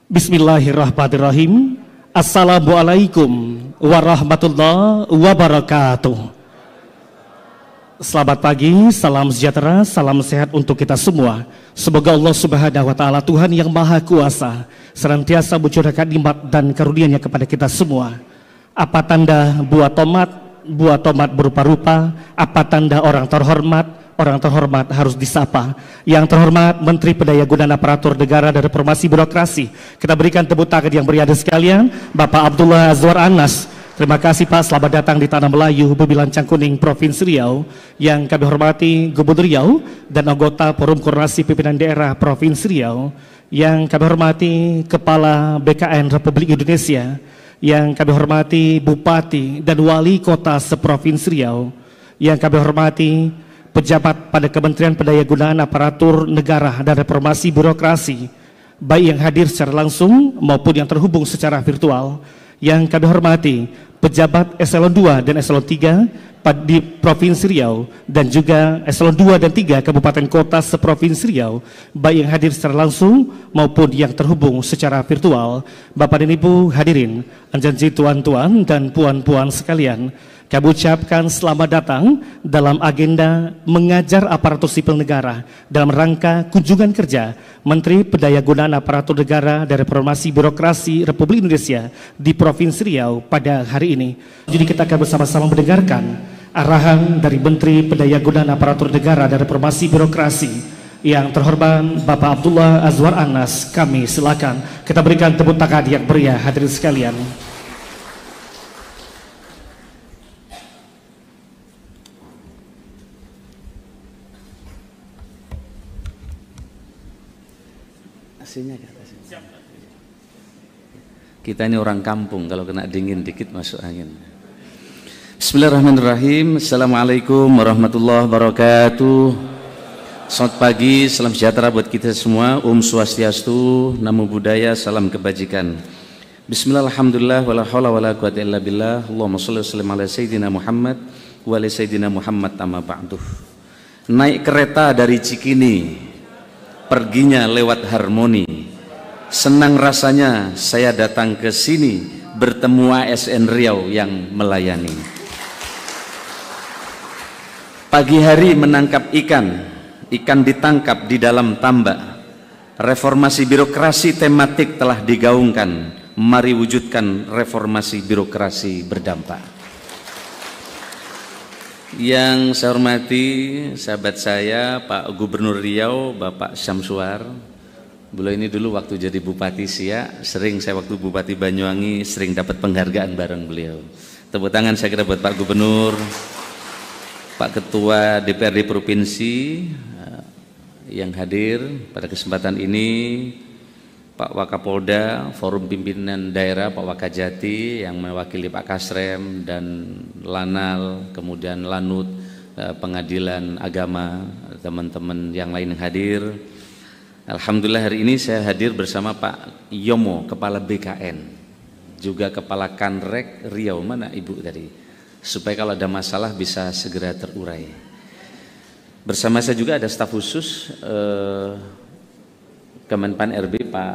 Bismillahirrahmanirrahim. Assalamualaikum warahmatullahi wabarakatuh. Selamat pagi, salam sejahtera, salam sehat untuk kita semua. Semoga Allah Subhanahu wa Ta'ala, Tuhan yang Maha Kuasa, senantiasa mencurahkan nikmat dan karunia-Nya kepada kita semua. Apa tanda buah tomat berupa-rupa, apa tanda orang terhormat? Orang terhormat harus disapa. Yang terhormat Menteri Pendayagunaan Aparatur Negara dan Reformasi Birokrasi. Kita berikan tepuk tangan yang meriah sekalian, Bapak Abdullah Azwar Anas. Terima kasih Pak, selamat datang di Tanah Melayu, Bebilan Cangkuning, Provinsi Riau. Yang kami hormati Gubernur Riau dan anggota Forum Koordinasi Pimpinan Daerah Provinsi Riau. Yang kami hormati Kepala BKN Republik Indonesia. Yang kami hormati Bupati dan Wali Kota seprovinsi Riau. Yang kami hormati pejabat pada Kementerian Pendayagunaan Aparatur Negara dan Reformasi Birokrasi, baik yang hadir secara langsung maupun yang terhubung secara virtual. Yang kami hormati pejabat eselon 2 dan eselon 3 di Provinsi Riau dan juga eselon 2 dan 3 kabupaten kota seprovinsi Riau, baik yang hadir secara langsung maupun yang terhubung secara virtual. Bapak dan Ibu hadirin, anjanji tuan-tuan dan puan-puan sekalian, kami ucapkan selamat datang dalam agenda mengajar aparatur sipil negara dalam rangka kunjungan kerja Menteri Pendayagunaan Aparatur Negara dan Reformasi Birokrasi Republik Indonesia di Provinsi Riau pada hari ini. Jadi kita akan bersama-sama mendengarkan arahan dari Menteri Pendayagunaan Aparatur Negara dan Reformasi Birokrasi. Yang terhormat Bapak Abdullah Azwar Anas, kami silakan. Kita berikan tepuk tangan yang meriah hadirin sekalian. Kita ini orang kampung, kalau kena dingin dikit masuk angin. Bismillahirrahmanirrahim. Assalamualaikum warahmatullahi wabarakatuh. Selamat pagi, salam sejahtera buat kita semua. Om Swastiastu, Namo Buddhaya, salam kebajikan. Bismillah, alhamdulillah, wala haula wala quwwata illa billah. Allahumma sholli wa sallim ala sayyidina Muhammad wa ala sayyidina Muhammad amma ba'du. Naik kereta dari Cikini, perginya lewat Harmoni. Senang rasanya saya datang ke sini bertemu ASN Riau yang melayani. Pagi hari menangkap ikan, ikan ditangkap di dalam tambak. Reformasi birokrasi tematik telah digaungkan. Mari wujudkan reformasi birokrasi berdampak. Yang saya hormati sahabat saya Pak Gubernur Riau, Bapak Syamsuar. Beliau ini dulu waktu jadi Bupati Siak, sering saya waktu Bupati Banyuwangi sering dapat penghargaan bareng beliau. Tepuk tangan saya kira buat Pak Gubernur, Pak Ketua DPRD Provinsi yang hadir pada kesempatan ini, Pak Wakapolda, Forum Pimpinan Daerah, Pak Wakajati yang mewakili Pak Kasrem dan Lanal, kemudian Lanut, Pengadilan Agama, teman-teman yang lain yang hadir. Alhamdulillah hari ini saya hadir bersama Pak Yomo, Kepala BKN, juga Kepala Kanrek Riau, mana Ibu tadi, supaya kalau ada masalah bisa segera terurai. Bersama saya juga ada staf khusus Kemenpan RB, Pak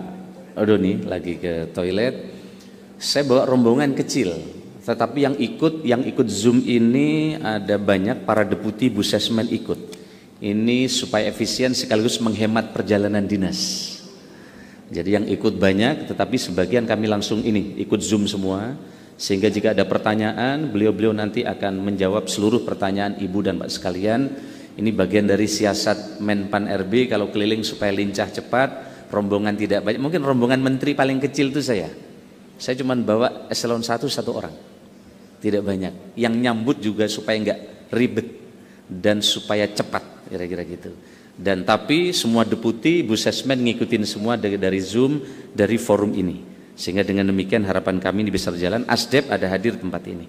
Odoni lagi ke toilet. Saya bawa rombongan kecil, tetapi yang ikut Zoom ini ada banyak, para deputi Busesmen ikut. Ini supaya efisien sekaligus menghemat perjalanan dinas. Jadi yang ikut banyak, tetapi sebagian kami langsung ini ikut Zoom semua, sehingga jika ada pertanyaan, beliau-beliau nanti akan menjawab seluruh pertanyaan Ibu dan Pak sekalian. Ini bagian dari siasat Menpan RB, kalau keliling supaya lincah cepat, rombongan tidak banyak. Mungkin rombongan menteri paling kecil itu saya cuma bawa eselon 1 orang, tidak banyak. Yang nyambut juga supaya enggak ribet dan supaya cepat, kira-kira gitu. Dan tapi semua deputi Busesmen ngikutin semua dari Zoom, dari forum ini, sehingga dengan demikian harapan kami ini bisa berjalan. ASDEP ada hadir tempat ini.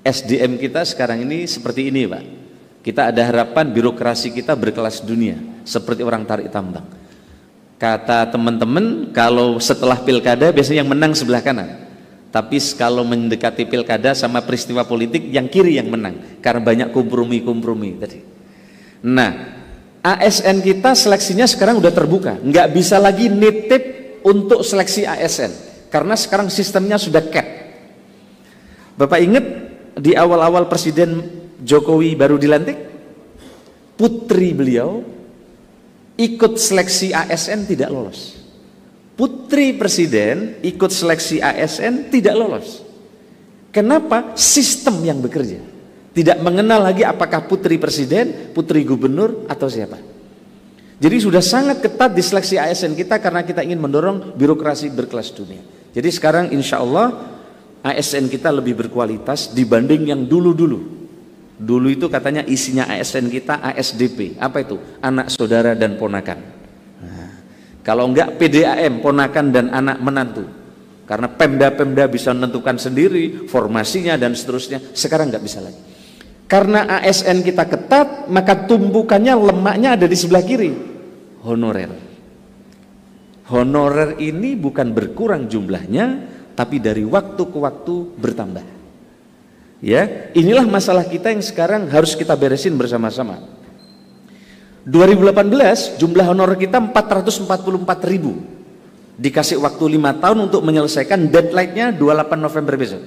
SDM kita sekarang ini seperti ini Pak, kita ada harapan birokrasi kita berkelas dunia seperti orang tarik tambang. Kata teman-teman, kalau setelah pilkada biasanya yang menang sebelah kanan, tapi kalau mendekati pilkada sama peristiwa politik yang kiri yang menang, karena banyak kompromi-kompromi tadi. Nah, ASN kita seleksinya sekarang udah terbuka, nggak bisa lagi nitip untuk seleksi ASN karena sekarang sistemnya sudah cap. Bapak ingat di awal-awal Presiden Jokowi baru dilantik, putri beliau ikut seleksi ASN tidak lolos. Putri presiden ikut seleksi ASN tidak lolos. Kenapa? Sistem yang bekerja. Tidak mengenal lagi apakah putri presiden, putri gubernur, atau siapa. Jadi sudah sangat ketat di seleksi ASN kita karena kita ingin mendorong birokrasi berkelas dunia. Jadi sekarang insya Allah ASN kita lebih berkualitas dibanding yang dulu-dulu. Dulu itu katanya isinya ASN kita ASDP. Apa itu? Anak, saudara, dan ponakan. Kalau enggak PDAM, ponakan dan anak menantu. Karena Pemda-Pemda bisa menentukan sendiri formasinya dan seterusnya. Sekarang enggak bisa lagi. Karena ASN kita ketat, maka tumpukannya lemaknya ada di sebelah kiri. Honorer. Honorer ini bukan berkurang jumlahnya, tapi dari waktu ke waktu bertambah. Ya, inilah masalah kita yang sekarang harus kita beresin bersama-sama. 2018 jumlah honor kita 444.000, dikasih waktu 5 tahun untuk menyelesaikan, deadline-nya 28 November besok.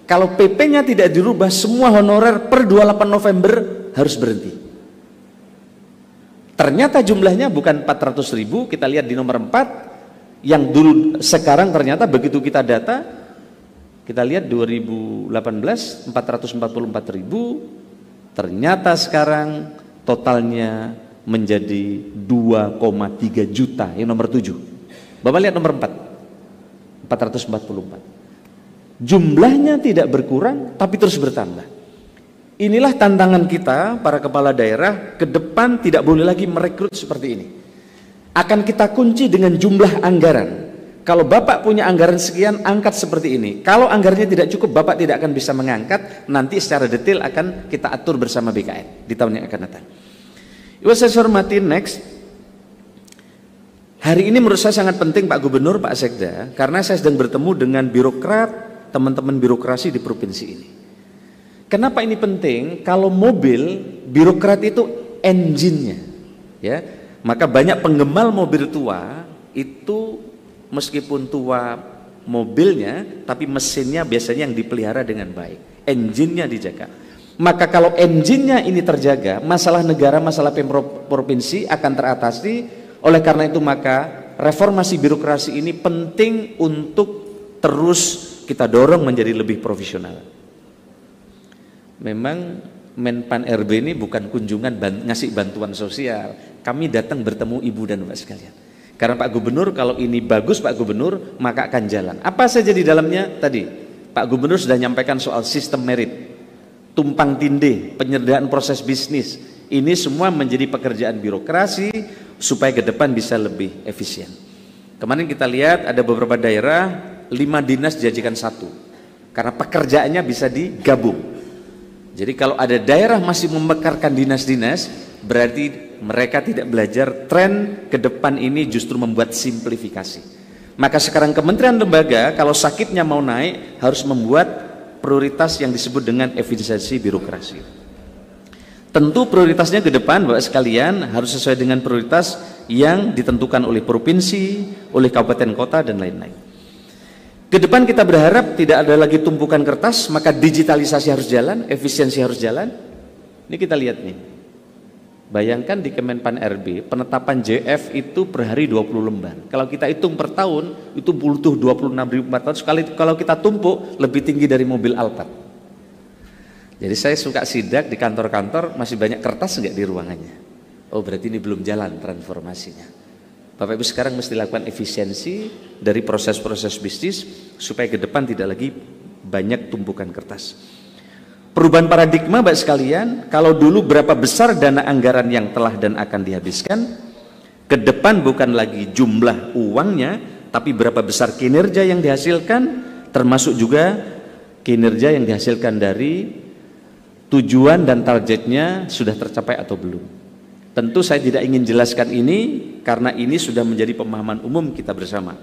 Kalau PP-nya tidak dirubah, semua honorer per 28 November harus berhenti. Ternyata jumlahnya bukan 400.000, kita lihat di nomor 4 yang dulu, sekarang ternyata begitu kita data, kita lihat 2018 444.000, ternyata sekarang totalnya menjadi 2,3 juta, yang nomor 7. Bapak lihat nomor 4, 444. Jumlahnya tidak berkurang tapi terus bertambah. Inilah tantangan kita para kepala daerah, ke depan tidak boleh lagi merekrut seperti ini. Akan kita kunci dengan jumlah anggaran. Kalau Bapak punya anggaran sekian, angkat seperti ini. Kalau anggarannya tidak cukup, Bapak tidak akan bisa mengangkat. Nanti secara detail akan kita atur bersama BKN di tahun yang akan datang. Ibu saya hormati, next. Hari ini menurut saya sangat penting Pak Gubernur, Pak Sekda, karena saya sedang bertemu dengan birokrat, teman-teman birokrasi di provinsi ini. Kenapa ini penting? Kalau mobil, birokrat itu engine-nya, ya. Maka banyak penggemar mobil tua itu meskipun tua mobilnya, tapi mesinnya biasanya yang dipelihara dengan baik, engine-nya dijaga. Maka kalau engine-nya ini terjaga, masalah negara, masalah provinsi akan teratasi. Oleh karena itu maka reformasi birokrasi ini penting untuk terus kita dorong menjadi lebih profesional. Memang Menpan RB ini bukan kunjungan ngasih bantuan sosial. Kami datang bertemu ibu dan bapak sekalian. Karena Pak Gubernur, kalau ini bagus Pak Gubernur, maka akan jalan. Apa saja di dalamnya tadi? Pak Gubernur sudah nyampaikan soal sistem merit, tumpang tindih, penyederhanaan proses bisnis. Ini semua menjadi pekerjaan birokrasi supaya ke depan bisa lebih efisien. Kemarin kita lihat ada beberapa daerah 5 dinas dijadikan 1 karena pekerjaannya bisa digabung. Jadi kalau ada daerah masih memekarkan dinas-dinas, berarti mereka tidak belajar tren ke depan ini justru membuat simplifikasi. Maka sekarang kementerian lembaga kalau sakitnya mau naik harus membuat prioritas yang disebut dengan efisiensi birokrasi. Tentu prioritasnya ke depan Bapak sekalian harus sesuai dengan prioritas yang ditentukan oleh provinsi, oleh kabupaten kota dan lain-lain. Ke depan kita berharap tidak ada lagi tumpukan kertas, maka digitalisasi harus jalan, efisiensi harus jalan. Ini kita lihat nih. Bayangkan di Kemenpan RB penetapan JF itu per hari 20 lembar. Kalau kita hitung per tahun itu butuh 26.400. Kalau kita tumpuk lebih tinggi dari mobil Alphard. Jadi saya suka sidak di kantor-kantor masih banyak kertas enggak di ruangannya. Oh berarti ini belum jalan transformasinya. Bapak Ibu sekarang mesti lakukan efisiensi dari proses-proses bisnis supaya ke depan tidak lagi banyak tumpukan kertas. Perubahan paradigma Bapak sekalian, kalau dulu berapa besar dana anggaran yang telah dan akan dihabiskan, ke depan bukan lagi jumlah uangnya, tapi berapa besar kinerja yang dihasilkan, termasuk juga kinerja yang dihasilkan dari tujuan dan targetnya sudah tercapai atau belum. Tentu saya tidak ingin jelaskan ini karena ini sudah menjadi pemahaman umum kita bersama.